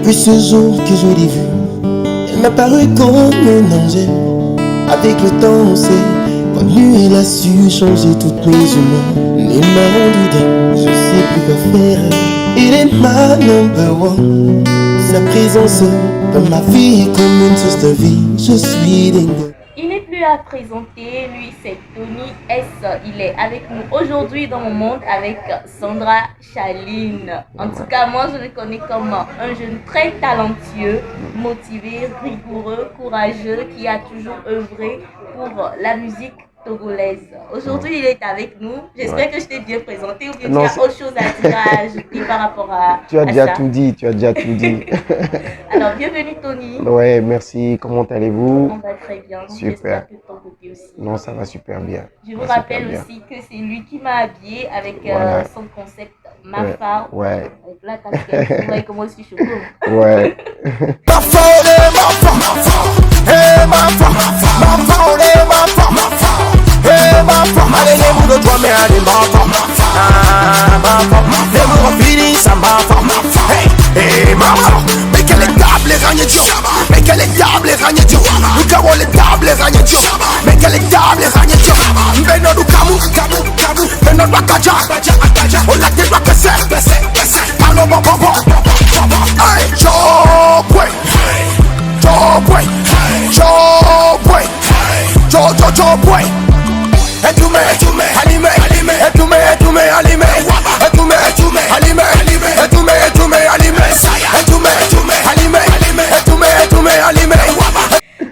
Depuis ce jour que je l'ai vue, elle m'a paru comme un ange. Avec le temps on s'est connu, elle a su changer toutes mes humeurs. Elle m'a rendu dingue, je sais plus quoi faire. Il est ma number one. Sa présence dans ma vie est comme une source de vie. Je suis dingue. Il n'est plus à présenter, lui c'est Tony S. Il est avec nous aujourd'hui dans mon monde avec Sandra Chaline. En tout cas, moi je le connais comme un jeune très talentueux, motivé, rigoureux, courageux, qui a toujours œuvré pour la musique togolaise. Aujourd'hui, il est avec nous. J'espère que je t'ai bien présenté ou bien Non, tu as autre chose à dire, à ajouter par rapport à Tu as déjà ça. tout dit, tu as déjà tout dit. Alors, bienvenue Tony. Ouais, merci. Comment allez-vous? On va très bien. Super. J'espère que de ton côté aussi. Non, ça va super bien. Je vous Ça va rappelle super bien. aussi que c'est lui qui m'a habillé avec Voilà. son concept Mafa. Ouais. Avec la casquette. Vous voyez comment je suis choco. Ouais.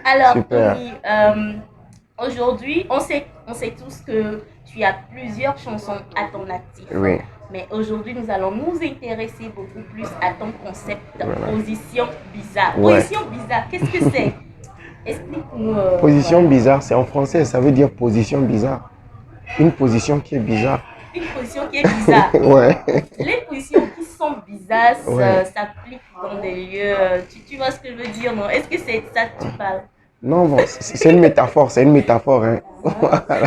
Alors, Super. Tony, aujourd'hui, on sait tous que tu as plusieurs chansons à ton actif. Oui. Mais aujourd'hui, nous allons nous intéresser beaucoup plus à ton concept Voilà. Position Bizarre. Ouais. Position Bizarre, qu'est-ce que c'est? Explique-nous. Position voilà. bizarre, c'est en français, ça veut dire position bizarre. Une position qui est bizarre. Une position qui est bizarre. Ouais. Les positions qui sont bizarres Ouais. s'appliquent dans des lieux. Tu vois ce que je veux dire, non? Est-ce que c'est ça que tu parles? Non, bon, c'est une métaphore, c'est une métaphore. Hein. Voilà.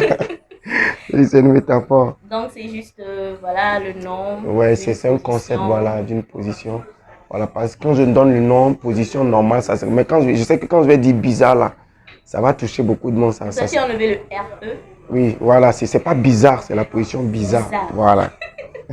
Oui, c'est une métaphore. Donc, c'est juste, voilà, le nom. Ouais, d'une c'est un concept, position. voilà, d'une position. Voilà, parce que quand je donne le nom, position normale, ça mais quand je sais que quand je vais dire bizarre là, ça va toucher beaucoup de monde. Ça, tu as enlevé le RE. Oui, voilà, c'est pas bizarre, c'est la position bizarre. Bizarre. Voilà.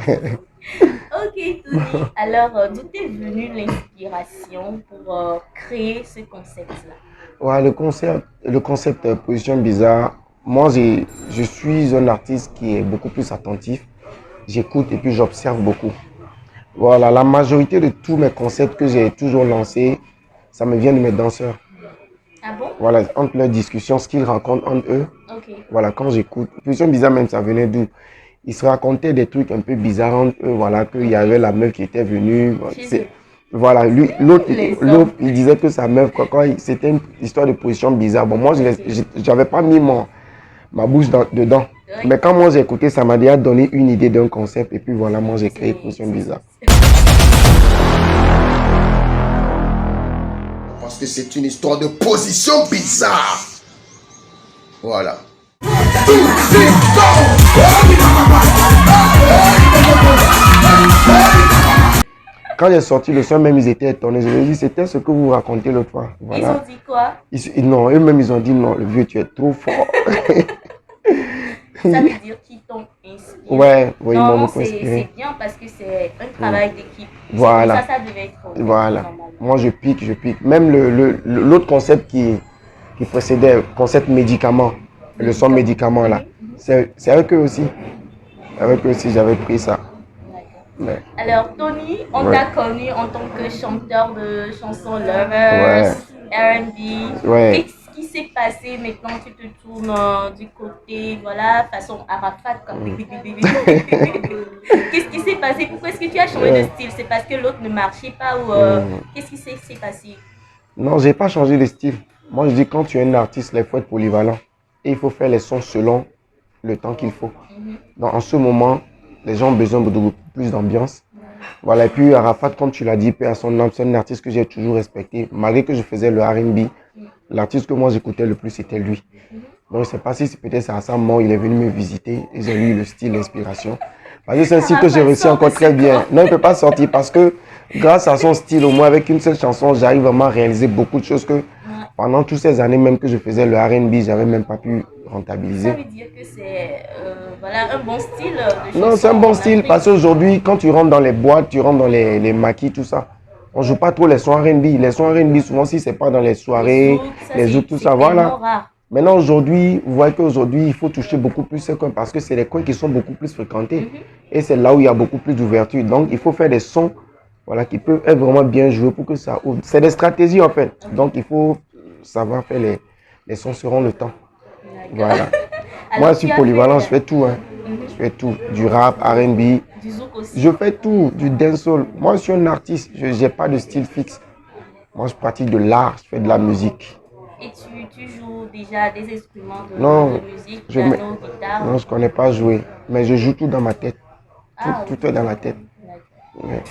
Ok, Tony. Alors, d'où est venue l'inspiration pour créer ce concept-là? Ouais, le concept position bizarre, moi je suis un artiste qui est beaucoup plus attentif. J'écoute et puis j'observe beaucoup. Voilà, la majorité de tous mes concepts que j'ai toujours lancés, ça me vient de mes danseurs. Ah bon? Voilà, entre leurs discussions, ce qu'ils racontent entre eux. Ok. Voilà, quand j'écoute, position bizarre même, ça venait d'où? Ils se racontaient des trucs un peu bizarres entre eux, voilà, qu'il y avait la meuf qui était venue. Chez eux. Voilà, lui, Les l'autre, il disait que sa meuf, c'était une histoire de position bizarre. Bon, moi, je n'avais pas mis ma bouche dedans. Oui. Mais quand moi j'ai écouté, ça m'a déjà donné une idée d'un concept. Et puis voilà, moi j'ai créé position bizarre. Parce que c'est une histoire de position bizarre. Voilà. Quand j'ai sorti le son, même ils étaient étonnés. Je leur ai dit, c'était ce que vous racontez l'autre fois. Ils Voilà. ont dit quoi? Non, eux-mêmes, ils ont dit, non, le vieux, tu es trop fort. Ça veut dire qu'ils t'ont inspiré. Ouais, oui, ils m'ont Normalement, beaucoup inspiré. c'est bien parce que c'est un travail d'équipe. Voilà. Ça devait être Voilà. normal. Moi, je pique. Même l'autre concept qui précédait, concept médicament, le son médicament là, c'est avec eux aussi. Avec eux aussi, j'avais pris ça. D'accord. Ouais. Alors, Tony, on Ouais. t'a connu en tant que chanteur de chansons lovers, R&B. Ouais. Qu'est-ce qui s'est passé maintenant? Tu te tournes du côté, voilà, façon Arafat. Quoi. Qu'est-ce qui s'est passé? Pourquoi est-ce que tu as changé de style? C'est parce que l'autre ne marchait pas ou qu'est-ce qui s'est passé? Non, j'ai pas changé de style. Moi, je dis quand tu es un artiste, il faut être polyvalent. Et il faut faire les sons selon le temps qu'il faut. Donc, en ce moment, les gens ont besoin de beaucoup plus d'ambiance. Voilà, et puis Arafat, comme tu l'as dit, paix à son âme, c'est un artiste que j'ai toujours respecté. Malgré que je faisais le R&B, l'artiste que moi j'écoutais le plus, c'était lui. Donc, je ne sais pas si peut-être c'est à sa mort, il est venu me visiter et j'ai lu le style, l'inspiration. Parce que c'est un style que j'ai réussi Sors encore de très ce bien. corps. Non, il ne peut pas sortir parce que grâce à son style, au moins avec une seule chanson, j'arrive vraiment à réaliser beaucoup de choses que Ouais. pendant toutes ces années même que je faisais le R&B, j'avais même pas pu Ça rentabiliser. veut dire que c'est voilà, un bon style de Non, c'est chanson un bon en style Afrique. parce qu'aujourd'hui, quand tu rentres dans les boîtes, tu rentres dans les maquis, tout ça, on joue pas trop les sons R&B. Les sons R&B, souvent, si c'est pas dans les Les soirées, zouk, ça les zouk, tout ça, c'est tellement voilà. rare. Maintenant, aujourd'hui, vous voyez qu'aujourd'hui, il faut toucher beaucoup plus ces coins parce que c'est les coins qui sont beaucoup plus fréquentés. Et c'est là où il y a beaucoup plus d'ouverture. Donc, il faut faire des sons voilà, qui peuvent être vraiment bien joués pour que ça ouvre. C'est des stratégies, en fait. Donc, il faut savoir faire les sons selon le temps. D'accord. Voilà. Moi, Alors, je suis tu as polyvalent, je fait fais tout. Hein. Je fais tout. Du rap, R&B. du zouk aussi. Je fais tout. Du dancehall. Moi, je suis un artiste. Je n'ai pas de style fixe. Moi, je pratique de l'art. Je fais de la musique. Et tu joues déjà des instruments Non, de musique, je ne piano, guitare. connais pas jouer. Mais je joue tout dans ma tête. Ah, Tout ok. est dans la tête. D'accord. Ouais.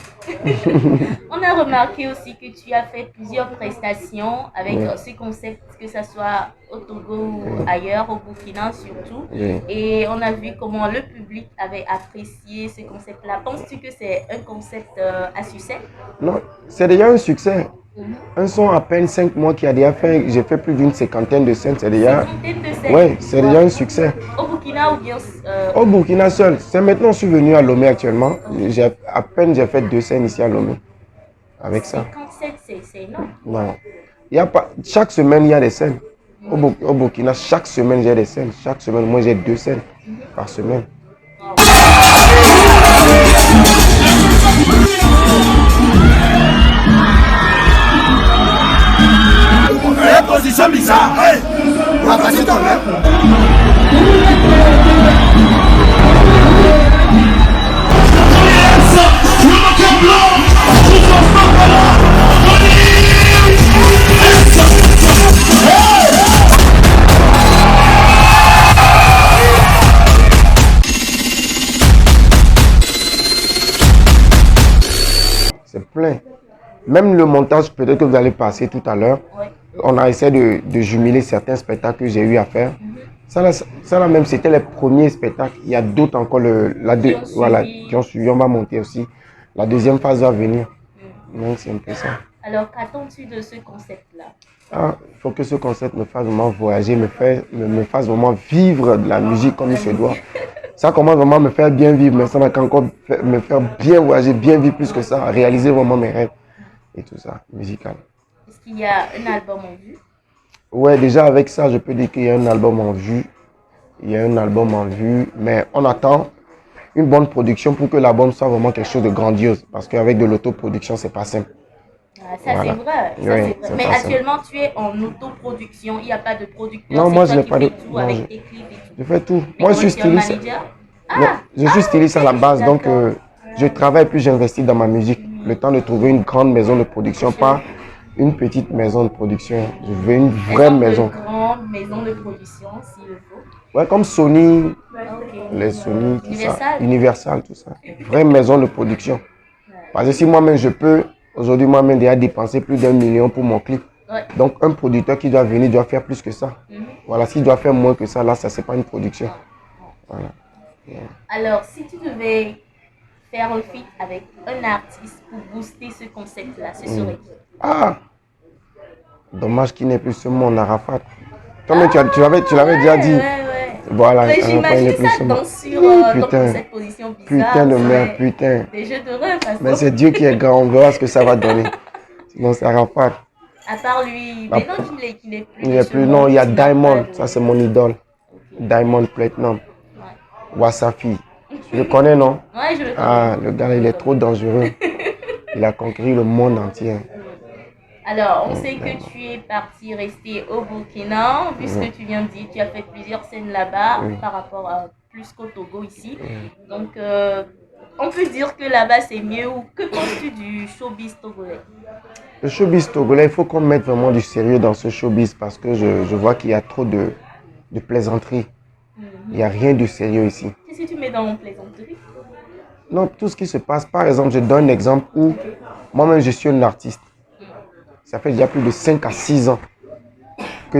On a remarqué aussi que tu as fait plusieurs prestations avec Ouais. ce concept, que ce soit au Togo ou ailleurs, au Burkina surtout. Oui. Et on a vu comment le public avait apprécié ce concept-là. Penses-tu que c'est un concept à succès? Non, c'est déjà un succès. Mhm. Un son à peine 5 mois qui a déjà fait, j'ai fait plus d'une cinquantaine de scènes, c'est déjà, Cinquantaine de scènes. ouais, c'est déjà un succès. Au Burkina ou bien Au Burkina seul, c'est maintenant je suis venu à Lomé actuellement. À peine j'ai fait 2 scènes ici à Lomé avec ça. 57, c'est énorme. Non. Il y a pas, chaque semaine il y a des scènes. Au Burkina, chaque semaine j'ai des scènes. Chaque semaine, moi j'ai 2 scènes par semaine. Position bizarre. Hey. On va passer ton même. C'est plein. Même le montage, peut-être que vous allez passer tout à l'heure. Ouais. On a essayé de jumeler certains spectacles que j'ai eu à faire. Ça là même, c'était les premiers spectacles. Il y a d'autres encore, qui ont suivi. On va monter aussi. La deuxième phase va venir. Donc, c'est un peu ça. Alors, qu'attends-tu de ce concept-là? Ah, il faut que ce concept me fasse vraiment voyager, me fasse vraiment vivre de la musique comme il se doit. Ça commence vraiment à me faire bien vivre, mais ça va encore me faire bien voyager, bien vivre plus que ça, réaliser vraiment mes rêves et tout ça, musical. Est-ce qu'il y a un album en vue? Ouais, déjà avec ça, je peux dire qu'il y a un album en vue. Il y a un album en vue, mais on attend une bonne production pour que l'album soit vraiment quelque chose de grandiose. Parce qu'avec de l'autoproduction, c'est pas simple. Ah, ça Voilà. c'est vrai. Ça, Oui, c'est vrai. c'est Mais pas simple. actuellement, tu es en autoproduction. Il n'y a pas de producteur. Non, C'est moi, toi je n'ai qui pas de. fais tout Non, avec tes clips et tout. je fais tout. Mais Moi, je suis comment tu es un styliste. manager? Non, Ah, je suis styliste à la ok, base, donc d'accord. je travaille puis j'investis dans ma musique. Le temps de trouver une grande maison de production, pas une petite maison de production. Je veux une vraie maison. Une grande maison de production, s'il le faut. Ouais, comme Sony, Ok. les Sony, tout ça. Universal. Universal, tout ça. Vraie maison de production. Parce que si moi-même je peux, aujourd'hui moi-même déjà dépenser plus d'1 million pour mon clip. Ouais. Donc un producteur qui doit venir doit faire plus que ça. Voilà, s'il doit faire moins que ça, là, ça c'est pas une production. Voilà. Alors, si tu devais faire un feat avec un artiste pour booster ce concept-là, ce serait qui? Ah, dommage qu'il n'ait plus ce monde Arafat. Toi-même, tu l'avais déjà dit. Ouais. Voilà, Mais Arafat, il j'imagine n'est plus ça ce dans, monde. dans cette position bizarre. Putain de merde, ouais. putain. Des jeux de rêve, parce Mais que c'est Dieu qui est grand, on verra ce que ça va donner. Sinon, c'est Arafat. à part lui, Ah, maintenant qu'il est plus. Il de n'est ce plus, monde, non, il y a tu n'as Diamond, pas de- ça c'est mon idole. Ok. Diamond Platinum, Ouais. Wasafi. Tu le connais, non? Ouais, je le connais. Ah, le gars, il est trop dangereux. Il a conquis le monde entier. Alors, on sait que tu es parti rester au Burkina, puisque tu viens de dire, tu as fait plusieurs scènes là-bas par rapport à plus qu'au Togo ici. Donc, on peut dire que là-bas c'est mieux. Ou que penses-tu du showbiz togolais? Le showbiz togolais, il faut qu'on mette vraiment du sérieux dans ce showbiz parce que je vois qu'il y a trop de plaisanteries. Il n'y a rien de sérieux ici. Qu'est-ce que tu mets dans plaisanterie? Non, tout ce qui se passe, par exemple, je donne un exemple où moi-même je suis un artiste. Ça fait déjà plus de 5 à 6 ans que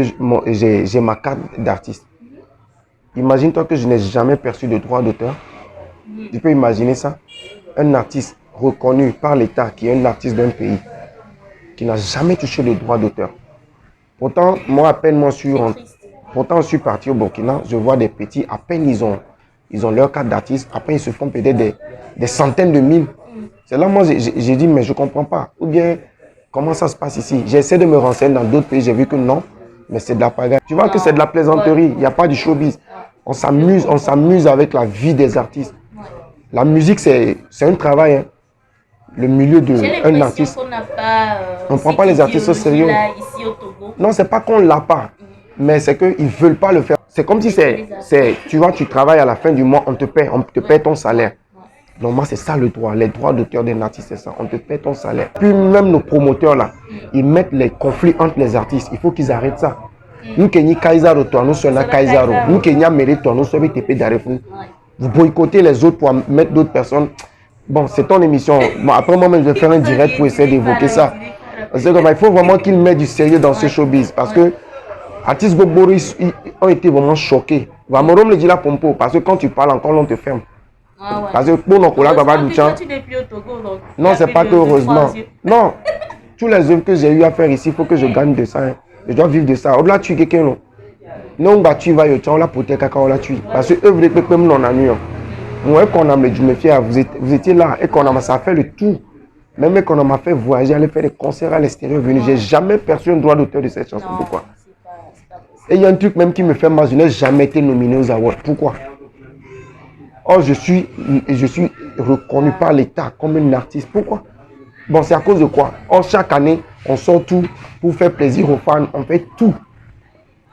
j'ai ma carte d'artiste. Imagine-toi que je n'ai jamais perçu de droit d'auteur. Tu peux imaginer ça? Un artiste reconnu par l'État qui est un artiste d'un pays qui n'a jamais touché le droit d'auteur. Pourtant, moi, à peine moi, pourtant, je suis parti au Burkina, je vois des petits, à peine ils ont leur carte d'artiste, après ils se font peut-être des centaines de mille. C'est là, moi, j'ai dit, mais je ne comprends pas. Ou bien, comment ça se passe ici? J'essaie de me renseigner dans d'autres pays, j'ai vu que non, mais c'est de la pagaille. Tu vois que c'est de la plaisanterie, il n'y a pas du showbiz. On s'amuse avec la vie des artistes. La musique, c'est un travail, hein. Le milieu d'un artiste. Qu'on n'a pas, on ne prend pas les artistes au sérieux. Là, ici au Togo. Non, c'est pas qu'on ne l'a pas, mais c'est qu'ils ne veulent pas le faire. C'est comme si tu vois, tu travailles à la fin du mois, on te paie ton salaire. Normalement, c'est ça le droit. Les droits d'auteur d'un artiste, c'est ça. On te paie ton salaire. Puis même nos promoteurs là, ils mettent les conflits entre les artistes. Il faut qu'ils arrêtent ça. Nous, Kenya Kaisaro, toi, nous sommes Kaisaro. Nous, Kenya mérite, toi, nous sommes TP d'Arefou. Vous boycottez les autres pour mettre d'autres personnes. Bon, c'est ton émission. Bon, après, moi-même, je vais faire un direct pour essayer d'évoquer ça. Il faut vraiment qu'ils mettent du sérieux dans ce showbiz. Parce que artistes Boboris ont été vraiment choqués. Vamorom le dit là, Pompo, parce que quand tu parles encore, on te ferme. Parce que pour nos collègues, non, c'est pas que heureusement. Non, tous les œuvres que j'ai eu à faire ici, il faut que je gagne de ça. Hein. Je dois vivre de ça. Au-delà, tu es quelqu'un. Non, bah, tu vas y aller, là, pour tes caca, là, tu. Parce que œuvre de pépé, non, on moi, quand on a me fier, vous étiez là, et qu'on a ça fait le tour. Même quand on m'a fait voyager, aller faire des concerts à l'extérieur, j'ai jamais perçu un droit d'auteur de cette chanson. Pourquoi? Et il y a un truc même qui me fait mal, je n'ai jamais été nominé aux awards. Pourquoi? Or, je suis reconnu par l'État comme un artiste. Pourquoi? Bon, c'est à cause de quoi? Or, chaque année, on sort tout pour faire plaisir aux fans. On fait tout.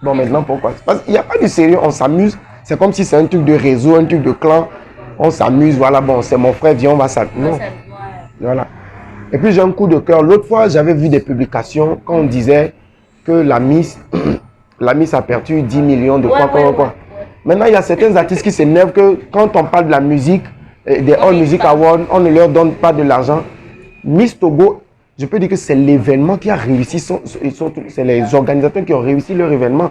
Bon, maintenant, pourquoi? Parce qu'il n'y a pas de sérieux, on s'amuse. C'est comme si c'est un truc de réseau, un truc de clan. On s'amuse, voilà, bon, c'est mon frère, viens, on va s'amuser. Non. Voilà. Et puis, j'ai un coup de cœur. L'autre fois, j'avais vu des publications quand on disait que la Miss a perdu 10 millions de quoi. Maintenant, il y a certains artistes qui s'énervent que quand on parle de la musique, des All Music Awards, on ne leur donne pas de l'argent. Miss Togo, je peux dire que c'est l'événement qui a réussi. C'est les organisateurs qui ont réussi leur événement.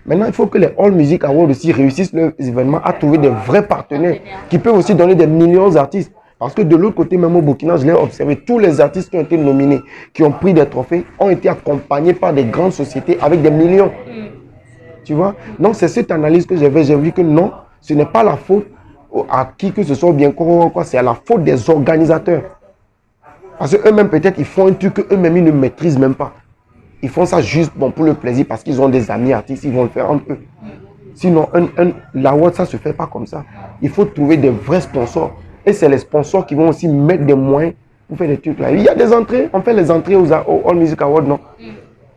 Maintenant, il faut que les All Music Awards aussi réussissent leurs événements à trouver des vrais partenaires qui peuvent aussi donner des millions d'artistes. Parce que de l'autre côté, même au Burkina, je l'ai observé, tous les artistes qui ont été nominés, qui ont pris des trophées, ont été accompagnés par des grandes sociétés avec des millions. Tu vois? Donc, c'est cette analyse que j'ai faite. J'ai vu que non, ce n'est pas la faute à qui que ce soit bien quoi, c'est à la faute des organisateurs. Parce qu'eux-mêmes, peut-être, ils font un truc qu'eux-mêmes, ils ne maîtrisent même pas. Ils font ça juste bon, pour le plaisir, parce qu'ils ont des amis artistes, ils vont le faire entre eux. Sinon, l'award, ça ne se fait pas comme ça. Il faut trouver des vrais sponsors. Et c'est les sponsors qui vont aussi mettre des moyens pour faire des trucs là. Il y a des entrées, on fait les entrées aux All Music Awards, non?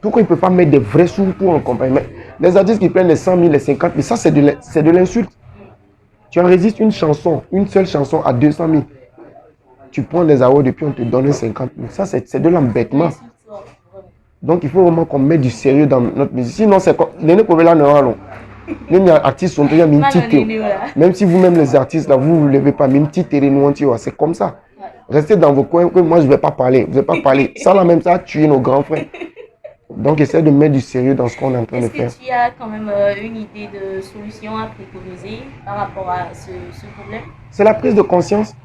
Pourquoi ils ne peuvent pas mettre des vrais sous pour accompagner? Les artistes qui prennent les 100 000, les 50 000, ça c'est de l'insulte. Tu enregistres une chanson, une seule chanson à 200 000. Tu prends des awards et puis on te donne 50 000. Ça c'est de l'embêtement. Donc il faut vraiment qu'on mette du sérieux dans notre musique. Sinon c'est comme... Les artistes sont déjà mis une petite. Même si vous-même les artistes là, vous ne levez pas, mais une petite c'est comme ça. Restez dans vos coins que moi je ne vais pas parler. Vous ne vais pas parler. Ça là même ça a tué nos grands frères. Donc, essaie de mettre du sérieux dans ce qu'on est en train de faire. Est-ce que tu as quand même une idée de solution à préconiser par rapport à ce problème? C'est la prise de conscience.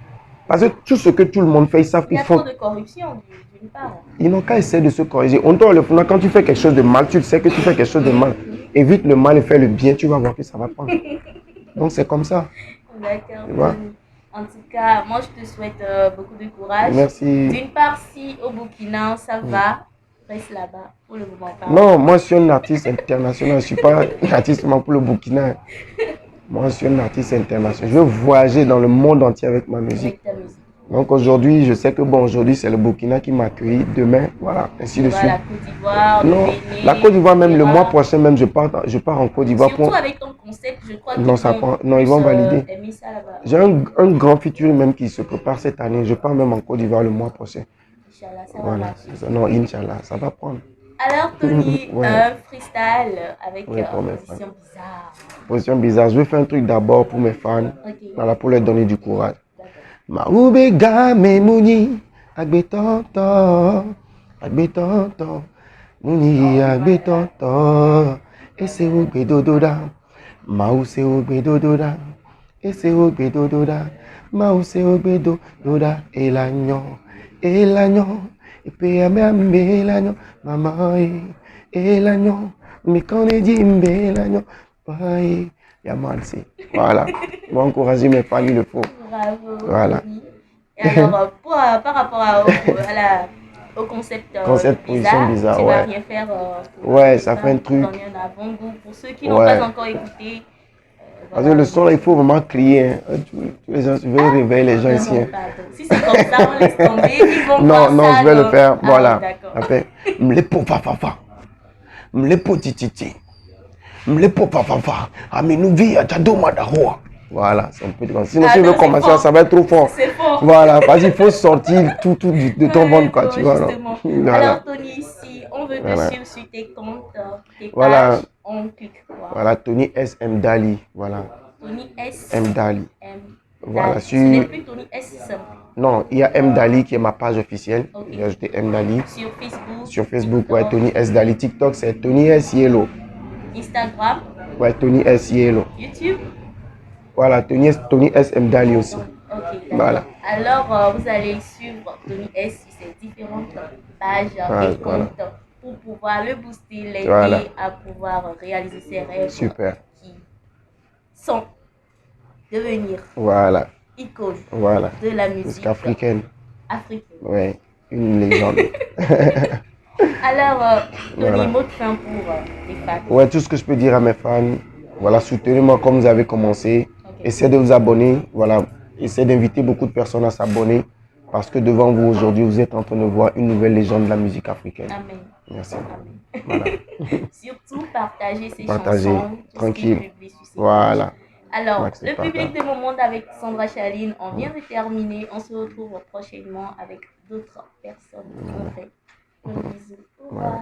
Parce que tout ce que tout le monde fait, ils savent qu'il faut... Il y a trop de corruption, d'une part. Ils n'ont qu'à essayer de se corriger. Quand tu fais quelque chose de mal, tu sais que tu fais quelque chose de mal. Évite le mal et fais le bien, tu vas voir que ça va prendre. Donc, c'est comme ça. D'accord. En tout cas, moi, je te souhaite beaucoup de courage. Merci. D'une part, si au Burkina, ça va... Reste là-bas pour le moment. Non, moi je suis un artiste international. Je ne suis pas un artiste pour le Burkina. Moi je suis un artiste international. Je veux voyager dans le monde entier avec ma musique. Donc aujourd'hui, je sais que bon, aujourd'hui c'est le Burkina qui m'a accueilli. Demain, voilà, ainsi de suite. La Côte d'Ivoire, non, la Côte d'Ivoire même, le mois prochain même, je pars en Côte d'Ivoire. Surtout avec ton concept, je crois que non, ils vont valider. J'ai un grand featuring même qui se prépare cette année. Je pars même en Côte d'Ivoire le mois prochain. Inch'Allah, ça voilà, va marcher. Non, Inch'Allah, ça va prendre. Alors, Tony, un freestyle avec une position bizarre. Position bizarre. Je vais faire un truc d'abord pour mes fans, voilà, pour leur donner du courage. Maoubega Memouni, Agbetonto, Mouni Agbetonto, et c'est Ougbedododa, Maou c'est Ougbedododa, et c'est au bédo doda, ma ou c'est au bédo doda, et l'agneau, et l'agneau, et puis ambe l'agneau, maman, et l'agneau, mais quand on dit l'agneau, ouais, Yaman, c'est, voilà, moi encourager mes fans, il le faut, Bravo, voilà. Tony. Et alors, par rapport au concept Concept position bizarre, bizarre, tu vas ouais. rien faire pour Ouais, les ça fait un femmes, pour truc. donner un avant-goût. Pour ceux qui n'ont Ouais. pas encore écouté, Parce que voilà. le son là, il faut vraiment crier. Hein. Tous les gens, je vais réveiller les gens ici. Non, Hein. pardon. Si c'est comme ça, on laisse tomber. Ils vont Non, voir non, ça. je vais le Non. faire. Ah, Voilà. oui, d'accord. Après, mlepo papa. Mlepo tititi. Mlepo papa. Aminuvi atado madahoa. Voilà, c'est un peu comme ça. Sinon, Ah, si tu veux non, c'est commencer, fort. ça va être trop fort. C'est fort. Voilà, parce qu'il faut sortir tout de ton ventre, quoi, Bon, tu vois. Non? justement. Voilà. Alors, Tony, si on veut te Voilà. suivre sur tes comptes, tes Voilà. pages, on clique quoi? Voilà, Tony S. M. Dali. Voilà. Tony S. M. Dali. M. Voilà, Dali. sur... Ce n'est plus Tony S. simple. Non, il y a M. Dali qui est ma page officielle. Ok. J'ai ajouté M. Dali. Sur Facebook. Sur Facebook, TikTok, ouais, Tony S. Dali. TikTok, c'est Tony S. Yellow. Instagram, Ouais, Tony S. Yellow. YouTube. Voilà, Tony S. M. Dali aussi. Ok, d'accord. Voilà. Alors, vous allez suivre Tony S sur ses différentes pages et comptes pour pouvoir le booster, l'aider à pouvoir réaliser ses rêves Super. qui sont devenir icône de la musique africaine. Ouais, une légende. Alors, Tony, mot de fin pour les fans. Ouais, tout ce que je peux dire à mes fans, voilà, soutenez-moi comme vous avez commencé. Okay. Essayez de vous abonner, voilà. Essayez d'inviter beaucoup de personnes à s'abonner parce que devant vous aujourd'hui, vous êtes en train de voir une nouvelle légende de la musique africaine. Amen. Merci. Amen. Voilà. Surtout, partagez ces chansons. Tranquille. Voilà. Alors, le public de mon monde avec Sandra Chaline, on vient de terminer. On se retrouve prochainement avec d'autres personnes qui ont fait. Un bisou. Au revoir.